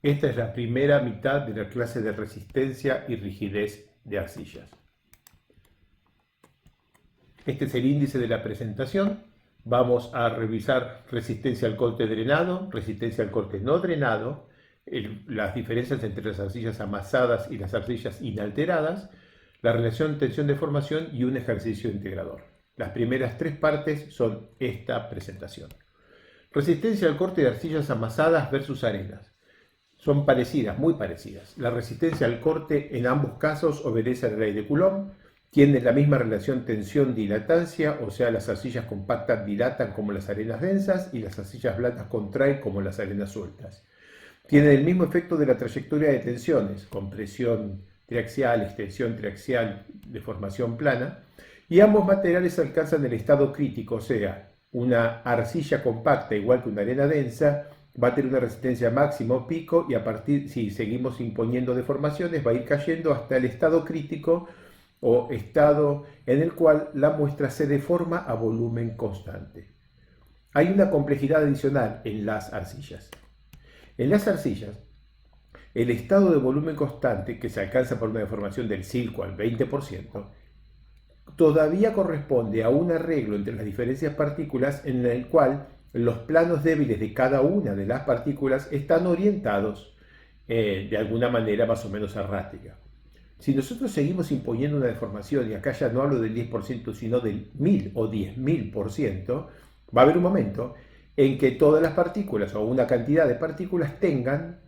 Esta es la primera mitad de la clase de resistencia y rigidez de arcillas. Este es el índice de la presentación. Vamos a revisar resistencia al corte drenado, resistencia al corte no drenado, las diferencias entre las arcillas amasadas y las arcillas inalteradas, la relación tensión-deformación y un ejercicio integrador. Las primeras tres partes son esta presentación. Resistencia al corte de arcillas amasadas versus arenas. Son parecidas, muy parecidas. La resistencia al corte en ambos casos obedece a la ley de Coulomb. Tienen la misma relación tensión-dilatancia, o sea, las arcillas compactas dilatan como las arenas densas y las arcillas blandas contraen como las arenas sueltas. Tienen el mismo efecto de la trayectoria de tensiones, compresión triaxial, extensión triaxial, deformación plana, y ambos materiales alcanzan el estado crítico, o sea, una arcilla compacta igual que una arena densa va a tener una resistencia máxima o pico y a partir, si seguimos imponiendo deformaciones, va a ir cayendo hasta el estado crítico o estado en el cual la muestra se deforma a volumen constante. Hay una complejidad adicional en las arcillas. En las arcillas, el estado de volumen constante, que se alcanza por una deformación del 5 al 20%, todavía corresponde a un arreglo entre las diferentes partículas en el cual los planos débiles de cada una de las partículas están orientados de alguna manera más o menos errática. Si nosotros seguimos imponiendo una deformación, y acá ya no hablo del 10%, sino del 1000 o 10.000%, va a haber un momento en que todas las partículas o una cantidad de partículas tengan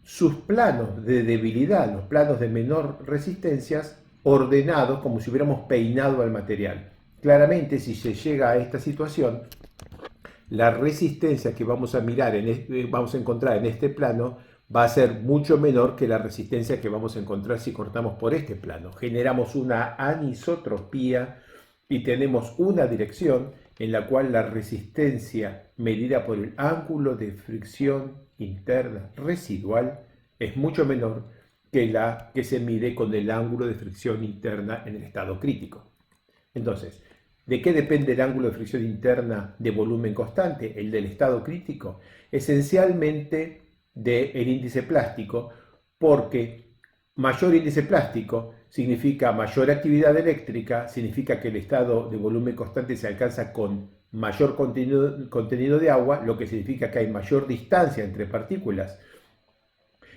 sus planos de debilidad, los planos de menor resistencias, ordenados como si hubiéramos peinado al material. Claramente, si se llega a esta situación, la resistencia que vamos a mirar, vamos a encontrar en este plano, va a ser mucho menor que la resistencia que vamos a encontrar si cortamos por este plano. Generamos una anisotropía y tenemos una dirección en la cual la resistencia medida por el ángulo de fricción interna residual es mucho menor que la que se mide con el ángulo de fricción interna en el estado crítico. Entonces, ¿de qué depende el ángulo de fricción interna de volumen constante, el del estado crítico? Esencialmente del índice plástico, porque mayor índice plástico significa mayor actividad eléctrica, significa que el estado de volumen constante se alcanza con mayor contenido de agua, lo que significa que hay mayor distancia entre partículas.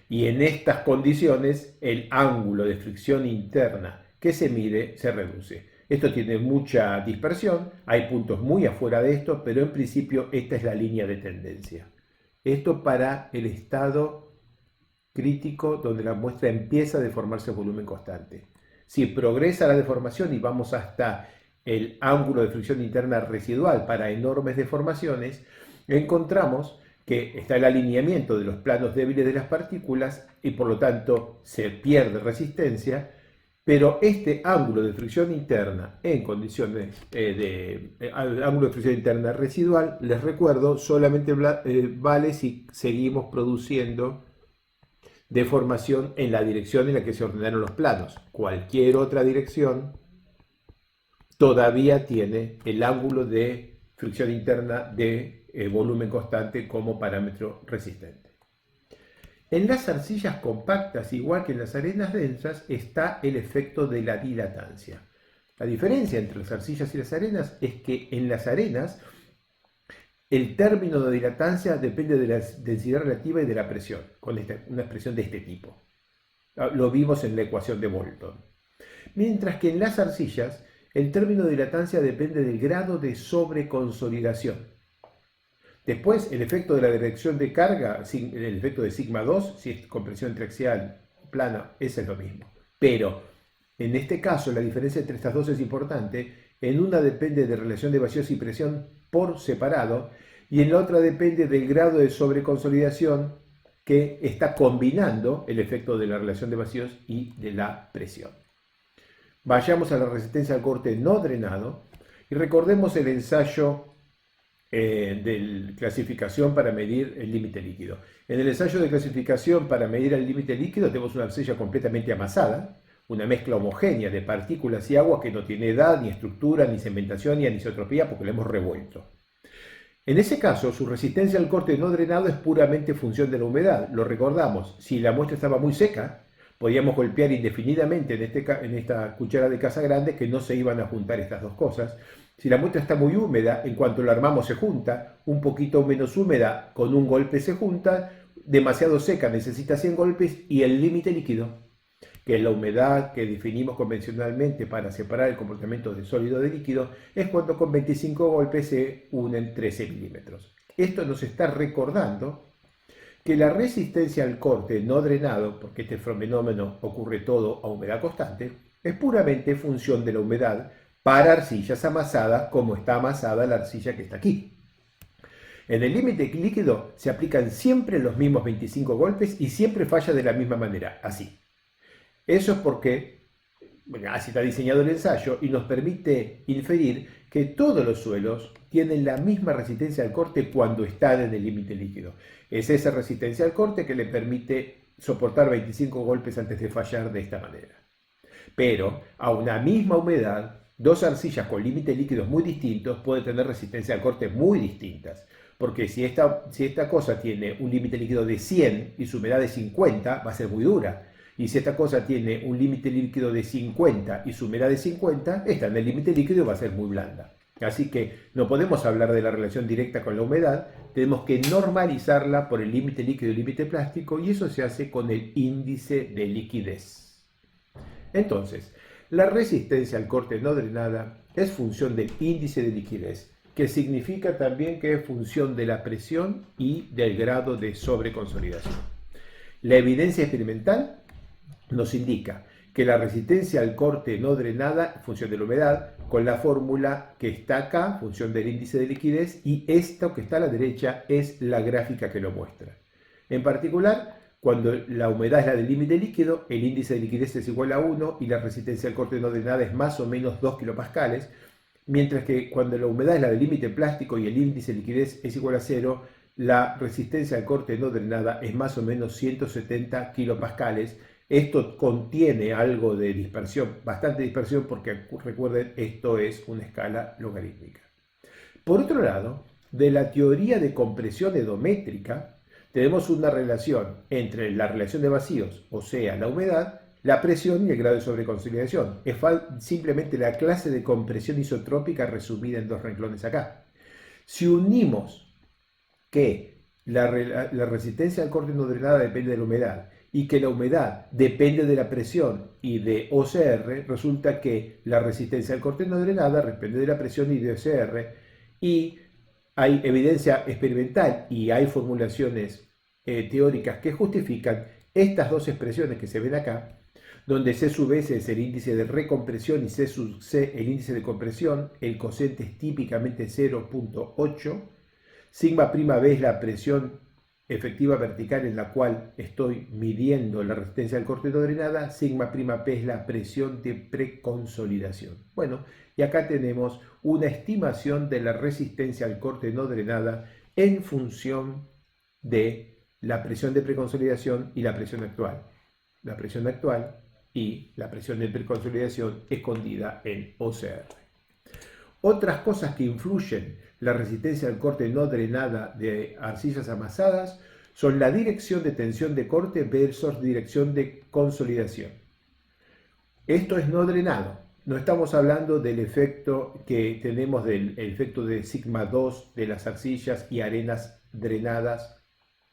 Y en estas condiciones el ángulo de fricción interna que se mide se reduce. Esto tiene mucha dispersión, hay puntos muy afuera de esto, pero en principio esta es la línea de tendencia. Esto para el estado crítico donde la muestra empieza a deformarse a volumen constante. Si progresa la deformación y vamos hasta el ángulo de fricción interna residual para enormes deformaciones, encontramos que está el alineamiento de los planos débiles de las partículas y por lo tanto se pierde resistencia, pero este ángulo de fricción interna en condiciones ángulo de fricción interna residual, les recuerdo, solamente vale si seguimos produciendo deformación en la dirección en la que se ordenaron los planos. Cualquier otra dirección todavía tiene el ángulo de fricción interna de volumen constante como parámetro resistente. En las arcillas compactas, igual que en las arenas densas, está el efecto de la dilatancia. La diferencia entre las arcillas y las arenas es que en las arenas el término de dilatancia depende de la densidad relativa y de la presión, con una expresión de este tipo. Lo vimos en la ecuación de Bolton. Mientras que en las arcillas el término de dilatancia depende del grado de sobreconsolidación. Después, el efecto de la dirección de carga, el efecto de sigma 2, si es compresión triaxial plana, ese es lo mismo. Pero, en este caso, la diferencia entre estas dos es importante. En una depende de relación de vacíos y presión por separado, y en la otra depende del grado de sobreconsolidación que está combinando el efecto de la relación de vacíos y de la presión. Vayamos a la resistencia al corte no drenado y recordemos el ensayo de clasificación para medir el límite líquido. En el ensayo de clasificación para medir el límite líquido tenemos una arcilla completamente amasada, una mezcla homogénea de partículas y agua que no tiene edad, ni estructura, ni cementación, ni anisotropía porque la hemos revuelto. En ese caso, su resistencia al corte no drenado es puramente función de la humedad. Lo recordamos, si la muestra estaba muy seca, podíamos golpear indefinidamente en esta cuchara de casa grande que no se iban a juntar estas dos cosas. Si la muestra está muy húmeda, en cuanto la armamos se junta, un poquito menos húmeda con un golpe se junta, demasiado seca necesita 100 golpes y el límite líquido, que es la humedad que definimos convencionalmente para separar el comportamiento de sólido de líquido, es cuando con 25 golpes se unen 13 milímetros. Esto nos está recordando que la resistencia al corte no drenado, porque este fenómeno ocurre todo a humedad constante, es puramente función de la humedad para arcillas amasadas como está amasada la arcilla que está aquí. En el límite líquido se aplican siempre los mismos 25 golpes y siempre falla de la misma manera, así. Eso es porque, bueno, así está diseñado el ensayo y nos permite inferir que todos los suelos tienen la misma resistencia al corte cuando están en el límite líquido. Es esa resistencia al corte que le permite soportar 25 golpes antes de fallar de esta manera. Pero a una misma humedad, dos arcillas con límites líquidos muy distintos pueden tener resistencia al corte muy distintas. Porque si esta cosa tiene un límite líquido de 100 y su humedad de 50, va a ser muy dura. Y si esta cosa tiene un límite líquido de 50 y su humedad de 50, esta en el límite líquido va a ser muy blanda. Así que no podemos hablar de la relación directa con la humedad, tenemos que normalizarla por el límite líquido y el límite plástico, y eso se hace con el índice de liquidez. Entonces, la resistencia al corte no drenada es función del índice de liquidez, que significa también que es función de la presión y del grado de sobreconsolidación. La evidencia experimental nos indica que la resistencia al corte no drenada, función de la humedad, con la fórmula que está acá, función del índice de liquidez, y esto que está a la derecha es la gráfica que lo muestra. En particular, cuando la humedad es la del límite líquido, el índice de liquidez es igual a 1 y la resistencia al corte no drenada es más o menos 2 kilopascales, mientras que cuando la humedad es la del límite plástico y el índice de liquidez es igual a 0, la resistencia al corte no drenada es más o menos 170 kilopascales. Esto contiene algo de dispersión, bastante dispersión, porque recuerden, esto es una escala logarítmica. Por otro lado, de la teoría de compresión edométrica, tenemos una relación entre la relación de vacíos, o sea, la humedad, la presión y el grado de sobreconsolidación. Es simplemente la clase de compresión isotrópica resumida en dos renglones acá. Si unimos que la resistencia al corte no drenada depende de la humedad y que la humedad depende de la presión y de OCR, resulta que la resistencia al corte no drenada depende de la presión y de OCR, y hay evidencia experimental y hay formulaciones teóricas que justifican estas dos expresiones que se ven acá, donde C sub S es el índice de recompresión y C sub C el índice de compresión, el cociente es típicamente 0.8, sigma prima B es la presión efectiva vertical en la cual estoy midiendo la resistencia al corte no drenada, sigma prima P es la presión de preconsolidación. Bueno, y acá tenemos una estimación de la resistencia al corte no drenada en función de la presión de preconsolidación y la presión actual. La presión actual y la presión de preconsolidación escondida en OCR. Otras cosas que influyen la resistencia al corte no drenada de arcillas amasadas son la dirección de tensión de corte versus dirección de consolidación. Esto es no drenado. No estamos hablando del efecto que tenemos del efecto de sigma 2 de las arcillas y arenas drenadas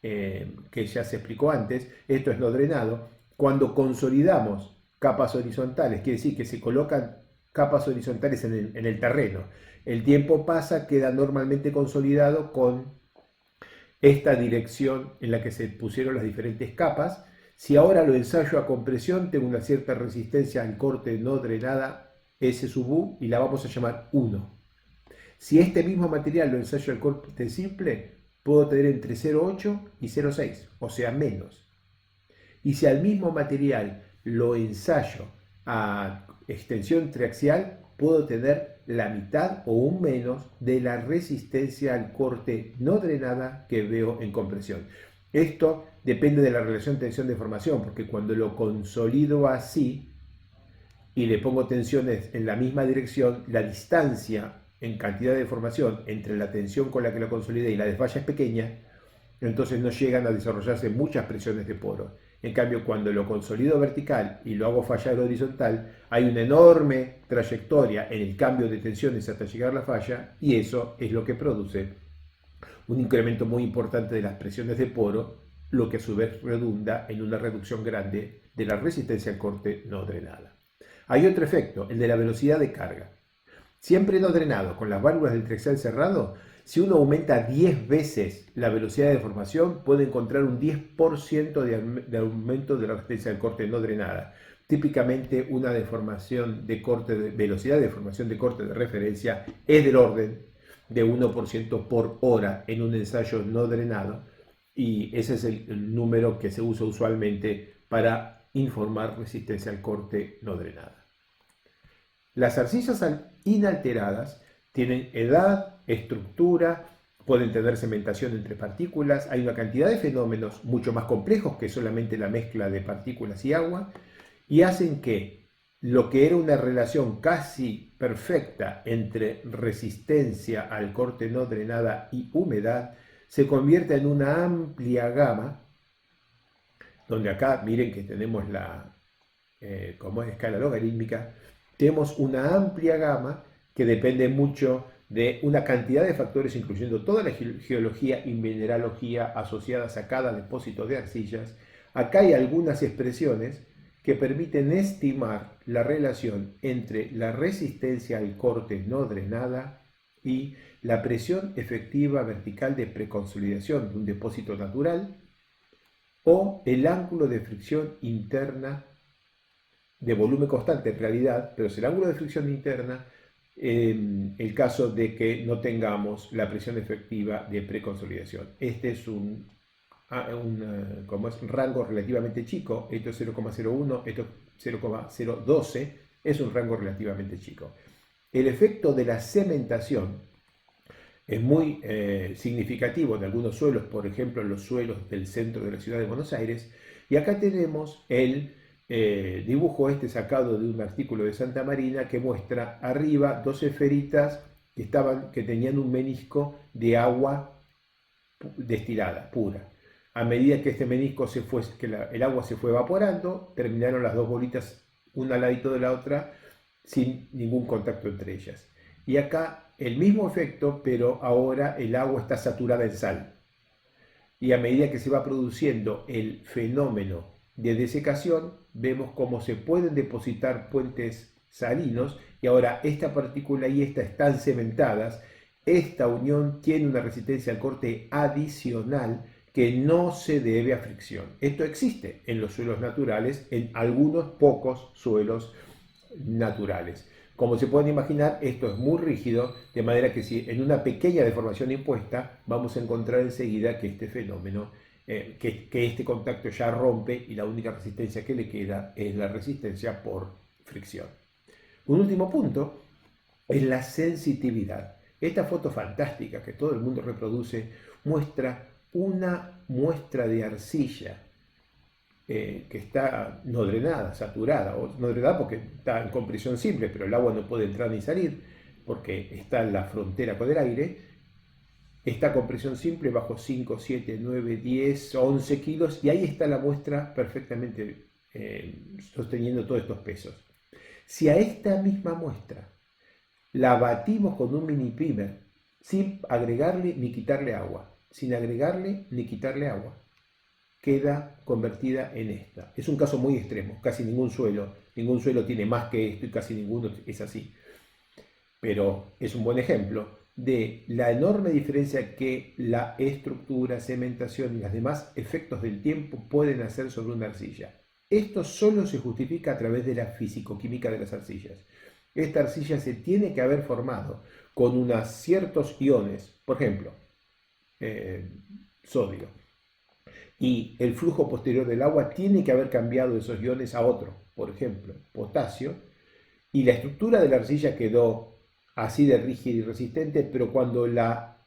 que ya se explicó antes. Esto es no drenado. Cuando consolidamos capas horizontales, quiere decir que se colocan capas horizontales en el terreno. El tiempo pasa, queda normalmente consolidado con esta dirección en la que se pusieron las diferentes capas. Si ahora lo ensayo a compresión, tengo una cierta resistencia al corte no drenada S sub U y la vamos a llamar 1. Si este mismo material lo ensayo al corte simple, puedo tener entre 0,8 y 0,6, o sea, menos. Y si al mismo material lo ensayo a extensión triaxial, puedo tener la mitad o un menos de la resistencia al corte no drenada que veo en compresión. Esto depende de la relación tensión-deformación, porque cuando lo consolido así y le pongo tensiones en la misma dirección, la distancia en cantidad de deformación entre la tensión con la que lo consolidé y la de falla es pequeña, entonces no llegan a desarrollarse muchas presiones de poro. En cambio, cuando lo consolido vertical y lo hago fallar horizontal, hay una enorme trayectoria en el cambio de tensiones hasta llegar a la falla, y eso es lo que produce un incremento muy importante de las presiones de poro, lo que a su vez redunda en una reducción grande de la resistencia al corte no drenada. Hay otro efecto, el de la velocidad de carga. Siempre no drenado, con las válvulas del trexal cerrado, si uno aumenta 10 veces la velocidad de deformación, puede encontrar un 10% de aumento de la resistencia al corte no drenada. Típicamente una deformación de corte velocidad de deformación de corte de referencia es del orden de 1% por hora en un ensayo no drenado, y ese es el número que se usa usualmente para informar resistencia al corte no drenada. Las arcillas inalteradas tienen edad, estructura, pueden tener cementación entre partículas, hay una cantidad de fenómenos mucho más complejos que solamente la mezcla de partículas y agua, y hacen que lo que era una relación casi perfecta entre resistencia al corte no drenada y humedad se convierta en una amplia gama, donde acá miren que tenemos como es escala logarítmica, tenemos una amplia gama que depende mucho de una cantidad de factores, incluyendo toda la geología y mineralogía asociadas a cada depósito de arcillas. Acá hay algunas expresiones que permiten estimar la relación entre la resistencia al corte no drenada y la presión efectiva vertical de preconsolidación de un depósito natural, o el ángulo de fricción interna de volumen constante en realidad, pero es el ángulo de fricción interna en el caso de que no tengamos la presión efectiva de preconsolidación. Este es un rango relativamente chico, esto es 0,01, esto es 0,012, es un rango relativamente chico. El efecto de la cementación es muy significativo en algunos suelos, por ejemplo los suelos del centro de la ciudad de Buenos Aires, y acá tenemos el dibujo sacado de un artículo de Santa Marina que muestra arriba dos esferitas que tenían un menisco de agua destilada, pura. A medida que este menisco el agua se fue evaporando, terminaron las dos bolitas una al ladito de la otra sin ningún contacto entre ellas. Y acá el mismo efecto, pero ahora el agua está saturada en sal. Y a medida que se va produciendo el fenómeno de desecación, vemos cómo se pueden depositar puentes salinos, y ahora esta partícula y esta están cementadas. Esta unión tiene una resistencia al corte adicional que no se debe a fricción. Esto existe en los suelos naturales, en algunos pocos suelos naturales. Como se pueden imaginar, esto es muy rígido, de manera que si en una pequeña deformación impuesta, vamos a encontrar enseguida que este fenómeno, que este contacto ya rompe, y la única resistencia que le queda es la resistencia por fricción. Un último punto es la sensitividad. Esta foto fantástica que todo el mundo reproduce muestra una muestra de arcilla que está no drenada, saturada, o no drenada porque está en compresión simple, pero el agua no puede entrar ni salir porque está en la frontera con el aire. Está con presión simple bajo 5, 7, 9, 10, 11 kilos, y ahí está la muestra perfectamente sosteniendo todos estos pesos. Si a esta misma muestra la batimos con un mini primer sin agregarle ni quitarle agua, sin agregarle ni quitarle agua, queda convertida en esta. Es un caso muy extremo, casi ningún suelo tiene más que esto y casi ninguno es así. Pero es un buen ejemplo de la enorme diferencia que la estructura, cementación y los demás efectos del tiempo pueden hacer sobre una arcilla. Esto solo se justifica a través de la fisicoquímica de las arcillas. Esta arcilla se tiene que haber formado con unos ciertos iones, por ejemplo, sodio, y el flujo posterior del agua tiene que haber cambiado esos iones a otro, por ejemplo, potasio, y la estructura de la arcilla quedó así de rígida y resistente, pero cuando la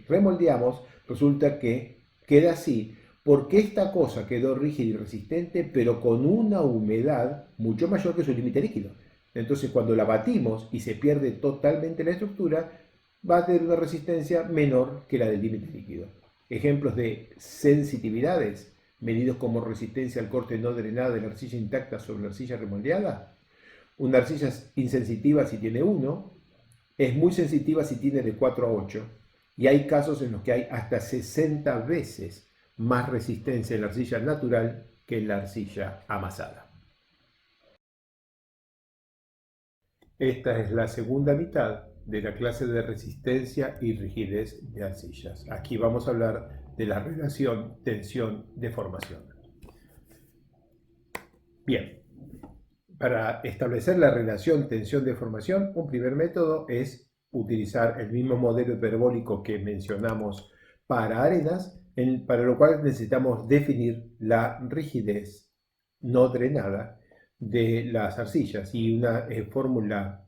remoldeamos resulta que queda así porque esta cosa quedó rígida y resistente, pero con una humedad mucho mayor que su límite líquido. Entonces cuando la batimos y se pierde totalmente la estructura, va a tener una resistencia menor que la del límite líquido. Ejemplos de sensitividades medidos como resistencia al corte no drenado de la arcilla intacta sobre la arcilla remoldeada. Una arcilla insensitiva si tiene 1, es muy sensitiva si tiene de 4 a 8, y hay casos en los que hay hasta 60 veces más resistencia en la arcilla natural que en la arcilla amasada. Esta es la segunda mitad de la clase de resistencia y rigidez de arcillas. Aquí vamos a hablar de la relación tensión-deformación. Bien, para establecer la relación tensión-deformación, un primer método es utilizar el mismo modelo hiperbólico que mencionamos para arenas, para lo cual necesitamos definir la rigidez no drenada de las arcillas, y una fórmula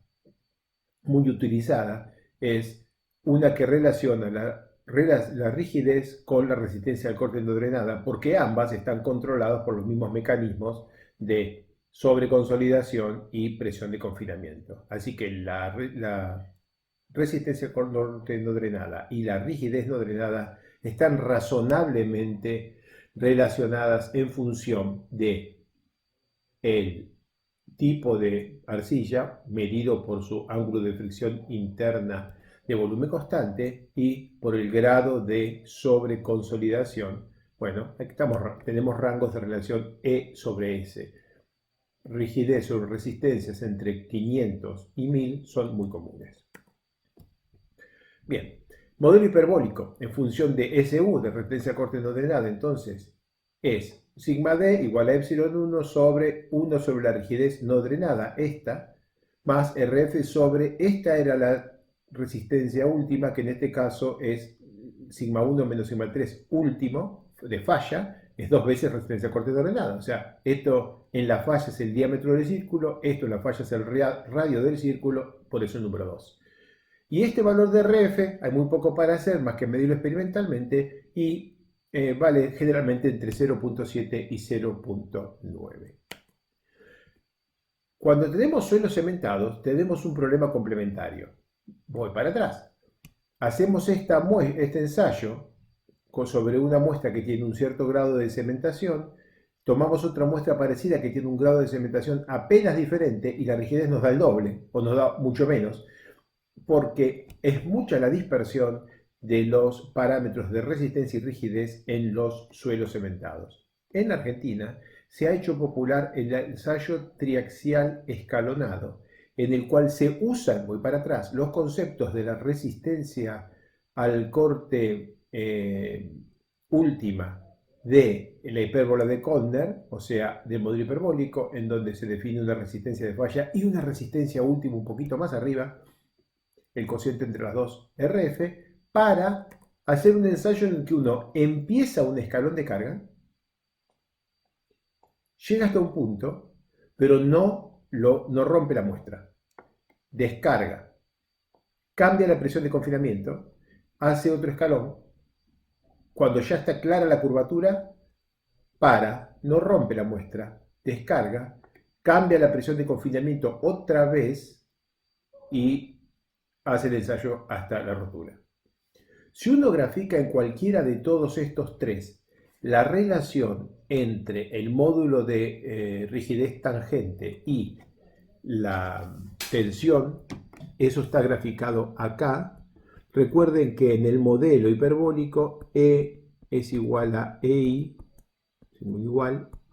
muy utilizada es una que relaciona la rigidez con la resistencia al corte no drenada, porque ambas están controladas por los mismos mecanismos de sobreconsolidación y presión de confinamiento. Así que la resistencia al corte no drenada y la rigidez no drenada están razonablemente relacionadas en función de el tipo de arcilla medido por su ángulo de fricción interna de volumen constante y por el grado de sobreconsolidación. Bueno, aquí tenemos rangos de relación E sobre S. Rigidez sobre resistencias entre 500 y 1000 son muy comunes. Bien, modelo hiperbólico en función de SU, de resistencia al corte no drenada, entonces es sigma D igual a epsilon 1 sobre la rigidez no drenada, esta, más RF sobre, esta era la resistencia última, que en este caso es sigma 1 menos sigma 3 último, de falla, es 2 veces resistencia al corte no drenada. O sea, esto en la falla es el diámetro del círculo, esto en la falla es el radio del círculo, por eso el número 2. Y este valor de RF, hay muy poco para hacer más que medirlo experimentalmente, y vale generalmente entre 0.7 y 0.9. Cuando tenemos suelos cementados, tenemos un problema complementario. Voy para atrás. Hacemos este ensayo sobre una muestra que tiene un cierto grado de cementación, tomamos otra muestra parecida que tiene un grado de cementación apenas diferente y la rigidez nos da el doble, o nos da mucho menos, porque es mucha la dispersión de los parámetros de resistencia y rigidez en los suelos cementados. En Argentina se ha hecho popular el ensayo triaxial escalonado, en el cual se usan, voy para atrás, los conceptos de la resistencia al corte última de la hipérbola de Kollner, o sea, del modelo hiperbólico, en donde se define una resistencia de falla y una resistencia última un poquito más arriba, el cociente entre las dos RF, para hacer un ensayo en el que uno empieza un escalón de carga, llega hasta un punto, pero no rompe la muestra, descarga, cambia la presión de confinamiento, hace otro escalón, cuando ya está clara la curvatura, no rompe la muestra, descarga, cambia la presión de confinamiento otra vez y hace el ensayo hasta la rotura. Si uno grafica en cualquiera de todos estos tres la relación entre el módulo de rigidez tangente y la tensión, eso está graficado acá. Recuerden que en el modelo hiperbólico E es igual a EI,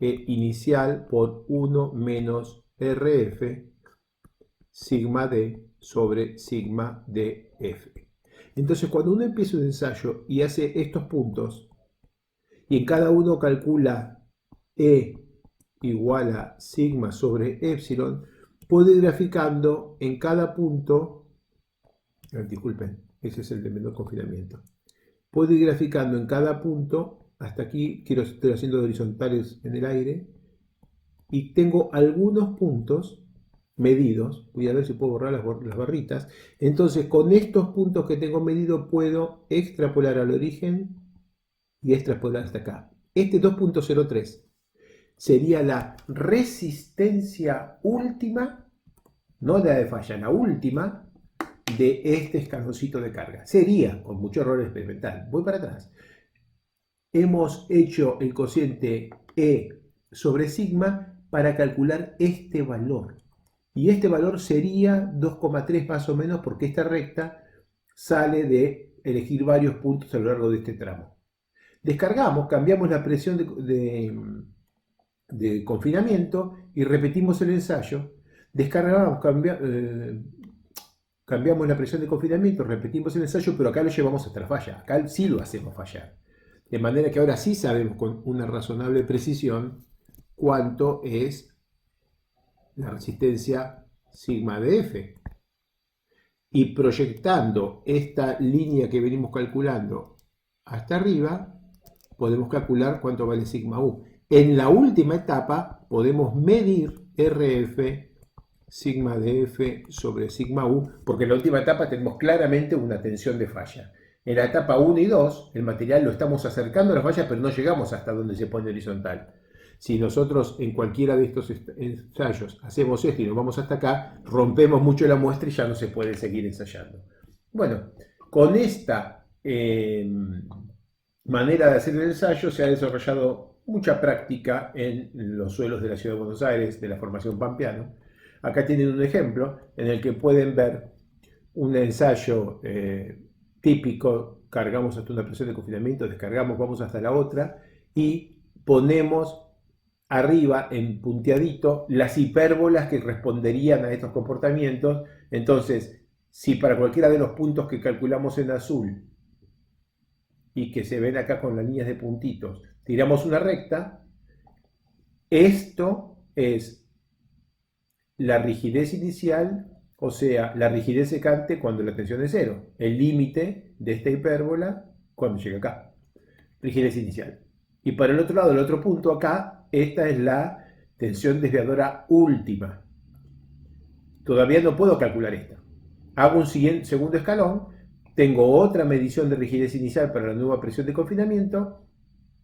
E inicial por 1 menos RF sigma D sobre sigma DF. Entonces, cuando uno empieza un ensayo y hace estos puntos, y en cada uno calcula E igual a sigma sobre epsilon, puede ir graficando en cada punto, disculpen, ese es el de menor confinamiento, puede ir graficando en cada punto, hasta aquí estoy haciendo horizontales en el aire, y tengo algunos puntos medidos, voy a ver si puedo borrar las barritas. Entonces, con estos puntos que tengo medidos puedo extrapolar al origen y extrapolar hasta acá. Este 2.03 sería la resistencia última no la de falla, la última de este escaloncito de carga. Sería, con mucho error experimental, voy para atrás, hemos hecho el cociente E sobre sigma para calcular este valor. Y este valor sería 2,3 más o menos, porque esta recta sale de elegir varios puntos a lo largo de este tramo. Descargamos, cambiamos la presión de confinamiento y repetimos el ensayo. Descargamos, cambiamos la presión de confinamiento, repetimos el ensayo, pero acá lo llevamos hasta la falla. Acá sí lo hacemos fallar. De manera que ahora sí sabemos con una razonable precisión cuánto es la resistencia sigma de F. Y proyectando esta línea que venimos calculando hasta arriba, podemos calcular cuánto vale sigma U. En la última etapa podemos medir RF sigma de F sobre sigma U, porque en la última etapa tenemos claramente una tensión de falla. En la etapa 1 y 2, el material lo estamos acercando a la falla, pero no llegamos hasta donde se pone horizontal. Si nosotros en cualquiera de estos ensayos hacemos esto y nos vamos hasta acá, rompemos mucho la muestra y ya no se puede seguir ensayando. Bueno, con esta manera de hacer el ensayo se ha desarrollado mucha práctica en los suelos de la ciudad de Buenos Aires, de la formación pampeano. Acá tienen un ejemplo en el que pueden ver un ensayo típico. Cargamos hasta una presión de confinamiento, descargamos, vamos hasta la otra y ponemos arriba en punteadito las hipérbolas que responderían a estos comportamientos. Entonces, si para cualquiera de los puntos que calculamos en azul y que se ven acá con las líneas de puntitos, tiramos una recta, esto es la rigidez inicial, o sea, la rigidez secante cuando la tensión es cero, el límite de esta hipérbola cuando llega acá, rigidez inicial. Y para el otro lado, el otro punto acá, esta es la tensión desviadora última. Todavía no puedo calcular esta. Hago un segundo escalón, tengo otra medición de rigidez inicial para la nueva presión de confinamiento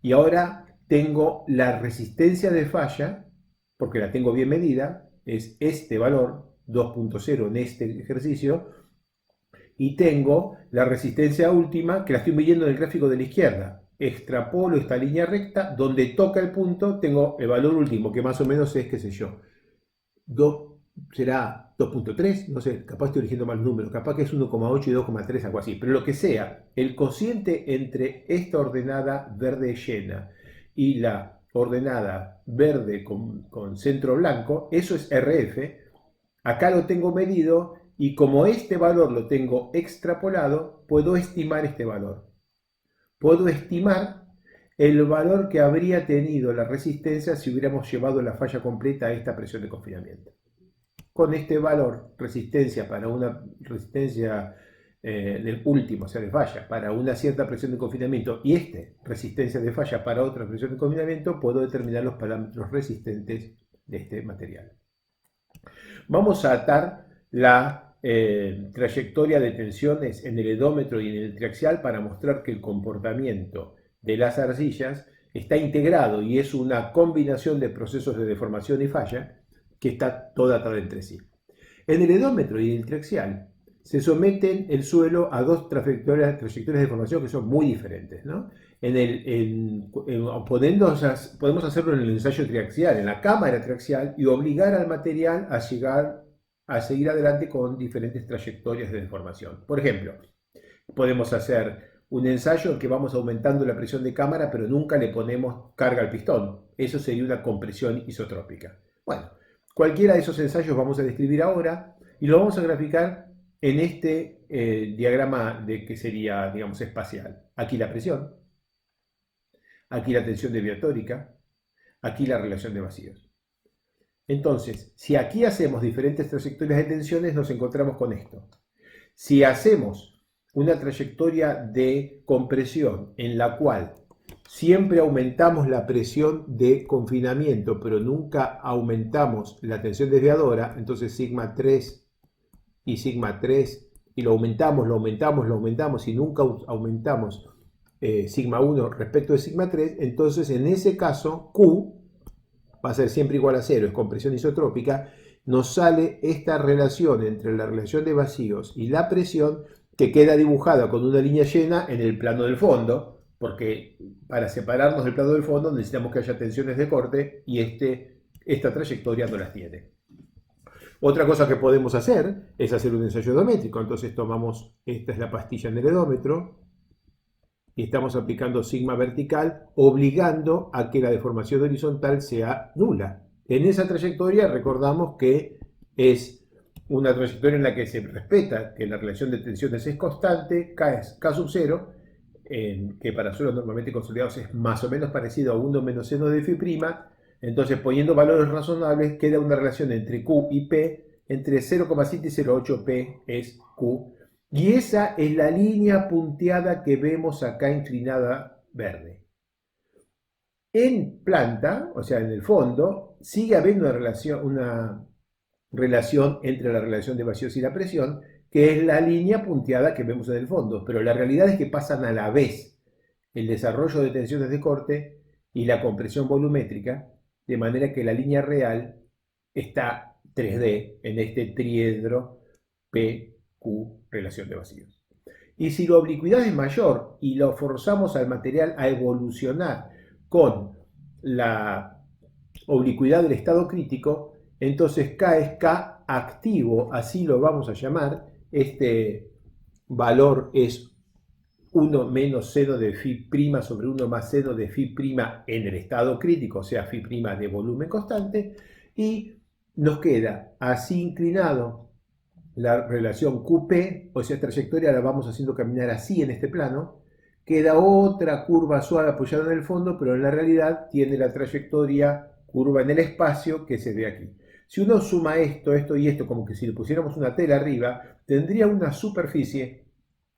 y ahora tengo la resistencia de falla, porque la tengo bien medida, es este valor 2.0 en este ejercicio, y tengo la resistencia última que la estoy midiendo en el gráfico de la izquierda. Extrapolo esta línea recta, donde toca el punto tengo el valor último, que más o menos es, qué sé yo, será 2.3, no sé, capaz estoy eligiendo mal número, capaz que es 1,8 y 2,3, algo así, pero lo que sea, el cociente entre esta ordenada verde llena y la ordenada verde con centro blanco, eso es RF, acá lo tengo medido y como este valor lo tengo extrapolado, puedo estimar este valor. Puedo estimar el valor que habría tenido la resistencia si hubiéramos llevado la falla completa a esta presión de confinamiento. Con este valor, resistencia para una resistencia del último, o sea, de falla, para una cierta presión de confinamiento y resistencia de falla para otra presión de confinamiento, puedo determinar los parámetros resistentes de este material. Vamos a atar la trayectoria de tensiones en el edómetro y en el triaxial para mostrar que el comportamiento de las arcillas está integrado y es una combinación de procesos de deformación y falla que está toda atada entre sí. En el edómetro y en el triaxial se someten el suelo a dos trayectorias de deformación que son muy diferentes, ¿no? Podemos hacerlo en el ensayo triaxial, en la cámara triaxial, y obligar al material a seguir adelante con diferentes trayectorias de deformación. Por ejemplo, podemos hacer un ensayo en que vamos aumentando la presión de cámara, pero nunca le ponemos carga al pistón. Eso sería una compresión isotrópica. Bueno, cualquiera de esos ensayos vamos a describir ahora y lo vamos a graficar en este diagrama que sería, digamos, espacial. Aquí la presión, aquí la tensión deviatórica, aquí la relación de vacíos. Entonces, si aquí hacemos diferentes trayectorias de tensiones, nos encontramos con esto. Si hacemos una trayectoria de compresión en la cual siempre aumentamos la presión de confinamiento, pero nunca aumentamos la tensión desviadora, entonces sigma 3 y sigma 3, y lo aumentamos y nunca aumentamos sigma 1 respecto de sigma 3, entonces en ese caso Q va a ser siempre igual a 0, es compresión isotrópica, nos sale esta relación entre la relación de vacíos y la presión que queda dibujada con una línea llena en el plano del fondo, porque para separarnos del plano del fondo necesitamos que haya tensiones de corte y esta trayectoria no las tiene. Otra cosa que podemos hacer es hacer un ensayo odométrico. Entonces tomamos, esta es la pastilla en el edómetro, y estamos aplicando sigma vertical, obligando a que la deformación horizontal sea nula. En esa trayectoria recordamos que es una trayectoria en la que se respeta que la relación de tensiones es constante, K es K sub 0, que para suelos normalmente consolidados es más o menos parecido a 1 menos seno de phi'. Entonces, poniendo valores razonables, queda una relación entre Q y P, entre 0,7 y 0,8 P es Q. Y esa es la línea punteada que vemos acá inclinada verde. En planta, o sea, en el fondo, sigue habiendo una relación entre la relación de vacíos y la presión, que es la línea punteada que vemos en el fondo. Pero la realidad es que pasan a la vez el desarrollo de tensiones de corte y la compresión volumétrica, de manera que la línea real está 3D en este triedro PQ relación de vacíos. Y si la oblicuidad es mayor y lo forzamos al material a evolucionar con la oblicuidad del estado crítico, entonces K es K activo, así lo vamos a llamar. Este valor es 1 menos seno de phi' sobre 1 más seno de phi' en el estado crítico, o sea, phi' de volumen constante, y nos queda así inclinado la relación QP, o sea, trayectoria la vamos haciendo caminar así en este plano, queda otra curva suave apoyada en el fondo, pero en la realidad tiene la trayectoria curva en el espacio que se ve aquí. Si uno suma esto, esto y esto, como que si le pusiéramos una tela arriba, tendría una superficie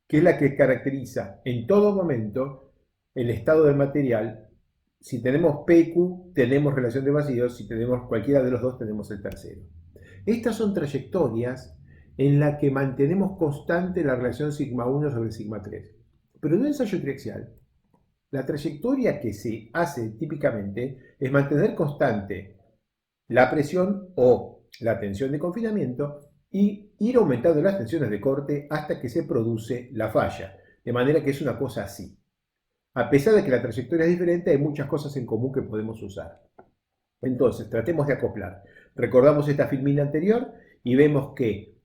que es la que caracteriza en todo momento el estado del material. Si tenemos PQ, tenemos relación de vacíos, si tenemos cualquiera de los dos, tenemos el tercero. Estas son trayectorias en las que mantenemos constante la relación sigma 1 sobre sigma 3. Pero en un ensayo triaxial, la trayectoria que se hace típicamente es mantener constante la presión o la tensión de confinamiento y ir aumentando las tensiones de corte hasta que se produce la falla. De manera que es una cosa así. A pesar de que la trayectoria es diferente, hay muchas cosas en común que podemos usar. Entonces, tratemos de acoplar. Recordamos esta filmina anterior y vemos que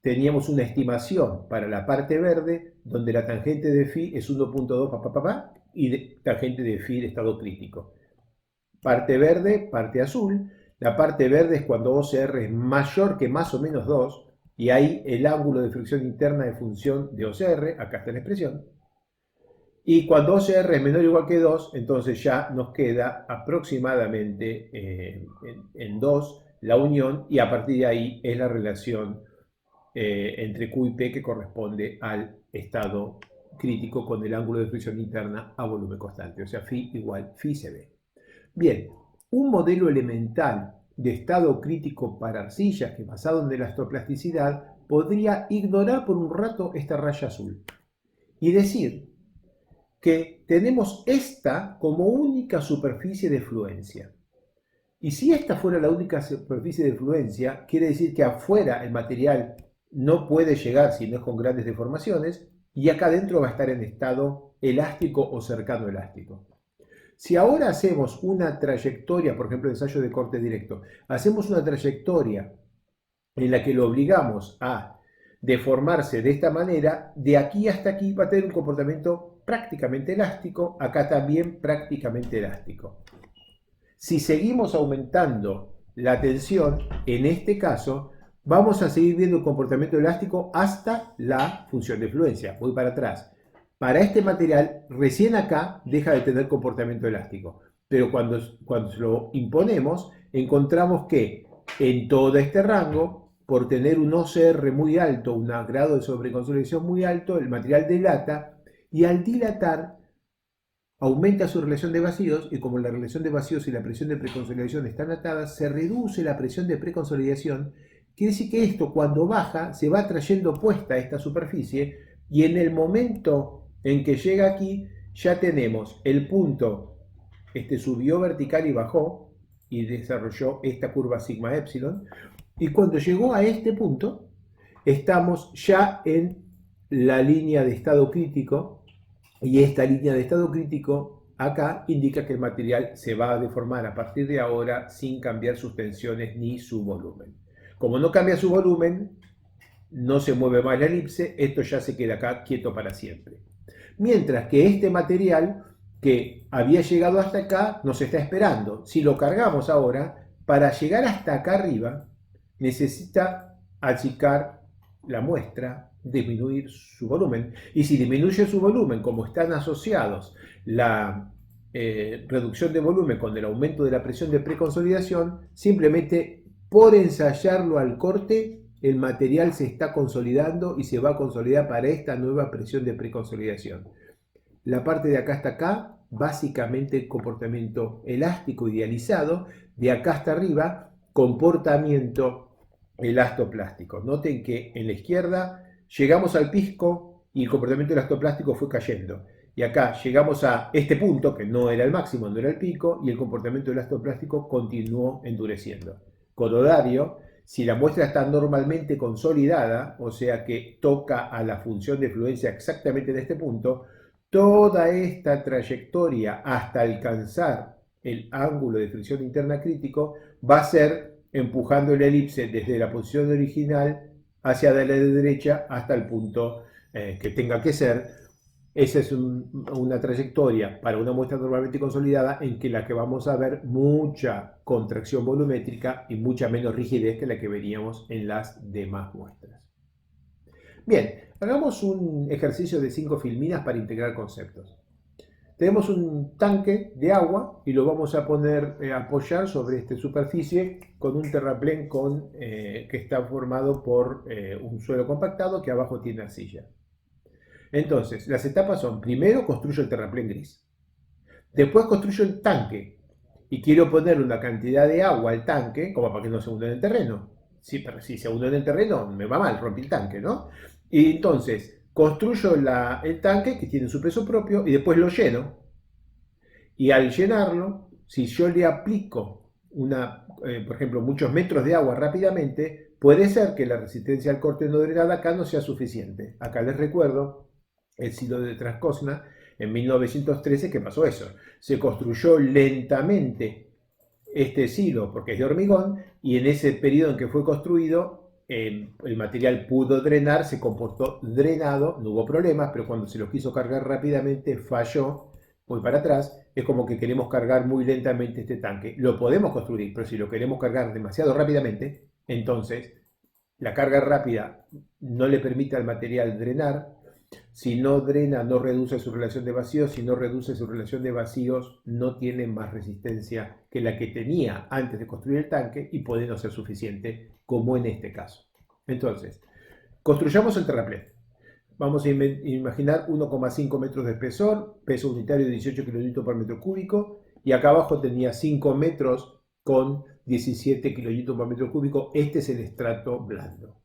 teníamos una estimación para la parte verde, donde la tangente de phi es 1.2 y tangente de phi de estado crítico. Parte verde, parte azul. La parte verde es cuando OCR es mayor que más o menos 2, y ahí el ángulo de fricción interna es función de OCR, acá está la expresión. Y cuando OCR es menor o igual que 2, entonces ya nos queda aproximadamente en 2 la unión, y a partir de ahí es la relación entre Q y P que corresponde al estado crítico con el ángulo de fricción interna a volumen constante, o sea, phi igual phi CB. Bien, un modelo elemental de estado crítico para arcillas que basado en la elastoplasticidad podría ignorar por un rato esta raya azul y decir que tenemos esta como única superficie de fluencia. Y si esta fuera la única superficie de fluencia, quiere decir que afuera el material no puede llegar si no es con grandes deformaciones, y acá adentro va a estar en estado elástico o cercano elástico. Si ahora hacemos una trayectoria, por ejemplo, ensayo de corte directo, hacemos una trayectoria en la que lo obligamos a deformarse de esta manera, de aquí hasta aquí va a tener un comportamiento prácticamente elástico, acá también prácticamente elástico. Si seguimos aumentando la tensión, en este caso, vamos a seguir viendo el comportamiento elástico hasta la función de fluencia. Voy para atrás. Para este material, recién acá deja de tener comportamiento elástico. Pero cuando lo imponemos, encontramos que en todo este rango, por tener un OCR muy alto, un grado de sobreconsolidación muy alto, el material dilata, y al dilatar aumenta su relación de vacíos, y como la relación de vacíos y la presión de preconsolidación están atadas, se reduce la presión de preconsolidación. Quiere decir que esto, cuando baja, se va trayendo puesta esta superficie, y en el momento en que llega aquí, ya tenemos el punto, subió vertical y bajó, y desarrolló esta curva sigma epsilon, Y cuando llegó a este punto, estamos ya en la línea de estado crítico, y esta línea de estado crítico acá indica que el material se va a deformar a partir de ahora sin cambiar sus tensiones ni su volumen. Como no cambia su volumen, no se mueve más la elipse, esto ya se queda acá quieto para siempre. Mientras que este material que había llegado hasta acá nos está esperando. Si lo cargamos ahora, para llegar hasta acá arriba, necesita achicar la muestra, disminuir su volumen. Y si disminuye su volumen, como están asociados la reducción de volumen con el aumento de la presión de preconsolidación, simplemente por ensayarlo al corte, el material se está consolidando y se va a consolidar para esta nueva presión de preconsolidación. La parte de acá hasta acá, básicamente comportamiento elástico idealizado, de acá hasta arriba, comportamiento elastoplástico. Noten que en la izquierda llegamos al pico y el comportamiento elastoplástico fue cayendo. Y acá llegamos a este punto, que no era el máximo, no era el pico, y el comportamiento elastoplástico continuó endureciendo. Corodario, si la muestra está normalmente consolidada, o sea que toca a la función de fluencia exactamente en este punto, toda esta trayectoria hasta alcanzar el ángulo de fricción interna crítico va a ser empujando la elipse desde la posición original hacia la derecha hasta el punto que tenga que ser. Esa es una trayectoria para una muestra normalmente consolidada en que la que vamos a ver mucha contracción volumétrica y mucha menos rigidez que la que veríamos en las demás muestras. Bien, hagamos un ejercicio de 5 filminas para integrar conceptos. Tenemos un tanque de agua y lo vamos a poner, apoyar sobre esta superficie con un terraplén que está formado por un suelo compactado que abajo tiene arcilla. Entonces, las etapas son: primero construyo el terraplén gris, después construyo el tanque y quiero ponerle una cantidad de agua al tanque como para que no se hunda en el terreno. Sí, pero si se hunde en el terreno me va mal, rompe el tanque, ¿no? Y entonces construyo el tanque que tiene su peso propio y después lo lleno. Y al llenarlo, si yo le aplico por ejemplo, muchos metros de agua rápidamente, puede ser que la resistencia al corte no drenada acá no sea suficiente. Acá les recuerdo el silo de Trascosna en 1913 que pasó eso. Se construyó lentamente este silo porque es de hormigón y en ese periodo en que fue construido el material pudo drenar, se comportó drenado, no hubo problemas, pero cuando se lo quiso cargar rápidamente falló. Voy para atrás, es como que queremos cargar muy lentamente este tanque. Lo podemos construir, pero si lo queremos cargar demasiado rápidamente, entonces la carga rápida no le permite al material drenar. Si no drena, no reduce su relación de vacíos. Si no reduce su relación de vacíos, no tiene más resistencia que la que tenía antes de construir el tanque y puede no ser suficiente, como en este caso. Entonces, construyamos el terraplén. Vamos a imaginar 1,5 metros de espesor, peso unitario de 18 kilonewton por metro cúbico, y acá abajo tenía 5 metros con 17 kilonewton por metro cúbico. Este es el estrato blando.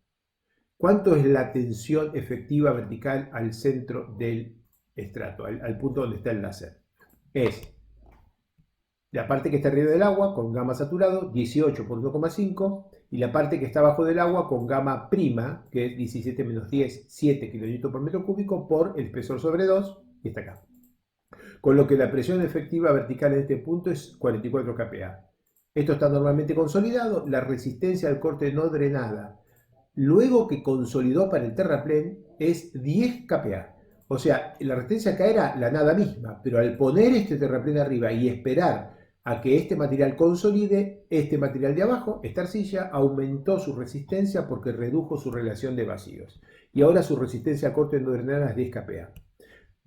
¿Cuánto es la tensión efectiva vertical al centro del estrato, al punto donde está el láser? Es la parte que está arriba del agua con gamma saturado, 18 por 1,5, y la parte que está abajo del agua con gamma prima, que es 17 menos 10, 7 kN por metro cúbico por el espesor sobre 2, y está acá. Con lo que la presión efectiva vertical en este punto es 44 kPa. Esto está normalmente consolidado. La resistencia al corte no drenada, luego que consolidó para el terraplén, es 10 kPa. O sea, la resistencia acá era la nada misma, pero al poner este terraplén arriba y esperar a que este material consolide, este material de abajo, esta arcilla, aumentó su resistencia porque redujo su relación de vacíos. Y ahora su resistencia a corte no drenada es 10 kPa.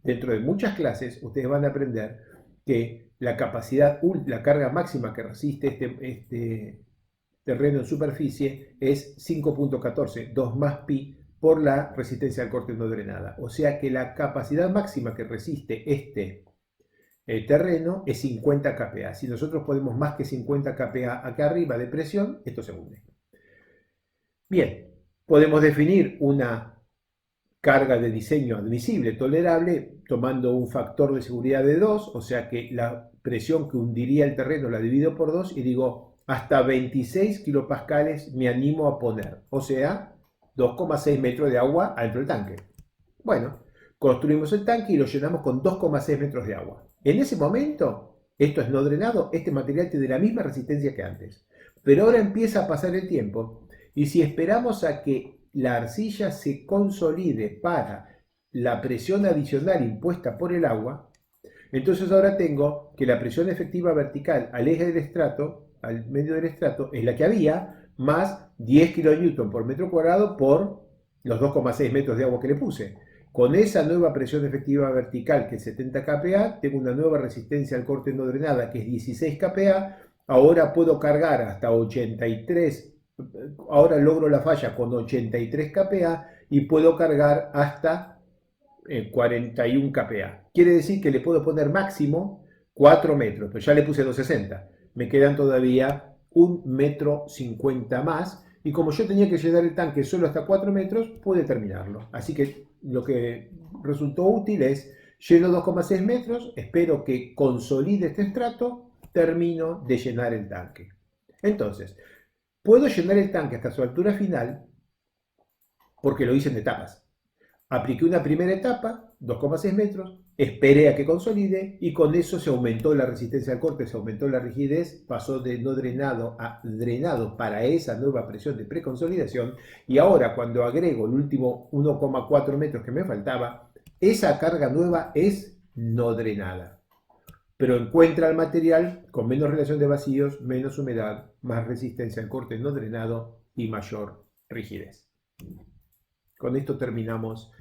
Dentro de muchas clases, ustedes van a aprender que la capacidad, la carga máxima que resiste este terreno en superficie es 5.14, 2 más pi por la resistencia al corte no drenada. O sea que la capacidad máxima que resiste este terreno es 50 kPa. Si nosotros ponemos más que 50 kPa acá arriba de presión, esto se hunde. Bien, podemos definir una carga de diseño admisible, tolerable, tomando un factor de seguridad de 2, o sea que la presión que hundiría el terreno la divido por 2 y digo, hasta 26 kilopascales me animo a poner, o sea, 2,6 metros de agua adentro del tanque. Bueno, construimos el tanque y lo llenamos con 2,6 metros de agua. En ese momento, esto es no drenado, este material tiene la misma resistencia que antes. Pero ahora empieza a pasar el tiempo y si esperamos a que la arcilla se consolide para la presión adicional impuesta por el agua, entonces ahora tengo que la presión efectiva vertical al eje del estrato, al medio del estrato, es la que había, más 10 kN por metro cuadrado por los 2,6 metros de agua que le puse. Con esa nueva presión efectiva vertical, que es 70 kPa, tengo una nueva resistencia al corte no drenada, que es 16 kPa. Ahora puedo cargar hasta 83, ahora logro la falla con 83 kPa y puedo cargar hasta 41 kPa. Quiere decir que le puedo poner máximo 4 metros, pero ya le puse 260. Me quedan todavía 1,50 m más. Y como yo tenía que llenar el tanque solo hasta 4 metros, pude terminarlo. Así que lo que resultó útil es, lleno 2,6 metros, espero que consolide este estrato, termino de llenar el tanque. Entonces, puedo llenar el tanque hasta su altura final porque lo hice en etapas. Apliqué una primera etapa, 2,6 metros, esperé a que consolide y con eso se aumentó la resistencia al corte, se aumentó la rigidez, pasó de no drenado a drenado para esa nueva presión de preconsolidación y ahora cuando agrego el último 1,4 metros que me faltaba, esa carga nueva es no drenada, pero encuentra el material con menos relación de vacíos, menos humedad, más resistencia al corte no drenado y mayor rigidez. Con esto terminamos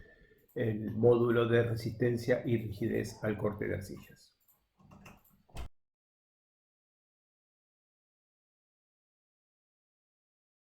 el módulo de resistencia y rigidez al corte de arcillas.